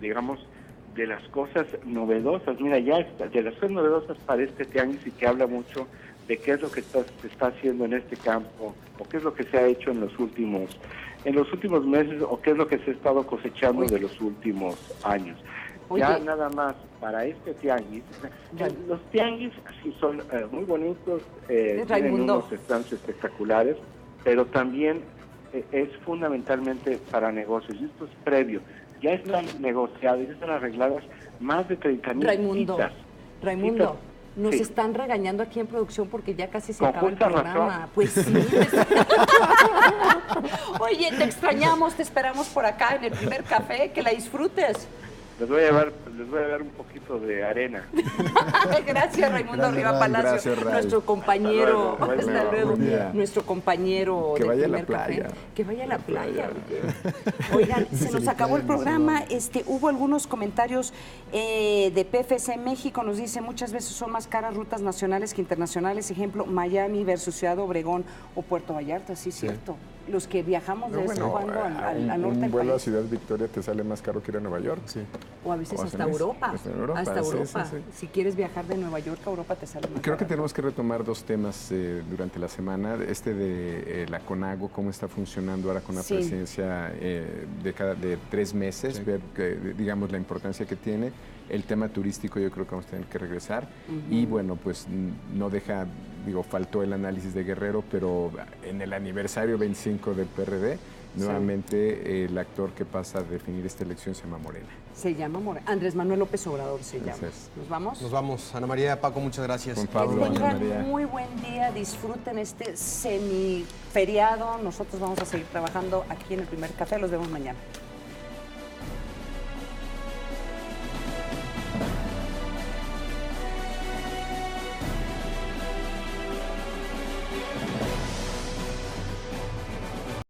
digamos, de las cosas novedosas. Mira, ya está, de las cosas novedosas para este tianguis, y que habla mucho de qué es lo que se está haciendo en este campo, o qué es lo que se ha hecho en los últimos meses, o qué es lo que se ha estado cosechando de los últimos años. Ya nada más para este tianguis. Los tianguis sí son muy bonitos, tienen unos stands espectaculares, pero también es fundamentalmente para negocios, y esto es previo. Ya están negociadas, ya están arregladas más de 30,000 citas. Raimundo, nos están regañando aquí en producción porque ya casi se acaba el programa. Razón. Pues sí. Oye, te extrañamos, te esperamos por acá en el primer café, que la disfrutes. Les voy a dar un poquito de arena. Gracias, Raimundo Riva Palacio, nuestro compañero. Hasta luego. Nuestro compañero que de vaya Primer a la playa. Café. Que vaya a la playa. Oigan, se nos acabó el programa. Hubo algunos comentarios de PFC México. Nos dice, muchas veces son más caras rutas nacionales que internacionales. Ejemplo, Miami versus Ciudad Obregón o Puerto Vallarta. Sí, cierto. Los que viajamos de vez en cuando al norte del un vuelo país. a Ciudad Victoria te sale más caro que ir a Nueva York. Sí. O a veces hasta Europa. Hasta Europa. Sí. Si quieres viajar de Nueva York a Europa te sale más Creo que barato. tenemos que retomar dos temas durante la semana. De la CONAGO, cómo está funcionando ahora con la presencia de 3 meses, ver digamos la importancia que tiene. El tema turístico yo creo que vamos a tener que regresar. Y bueno, pues no deja, faltó el análisis de Guerrero, pero en el aniversario 25 del PRD, nuevamente el actor que pasa a definir esta elección se llama Morena. Se llama Morena. Andrés Manuel López Obrador se llama. ¿Nos vamos? Nos vamos. Ana María, Paco, muchas gracias. Con Pablo, que tengan Ana María. muy buen día, disfruten este semiferiado. Nosotros vamos a seguir trabajando aquí en el Primer Café. Los vemos mañana.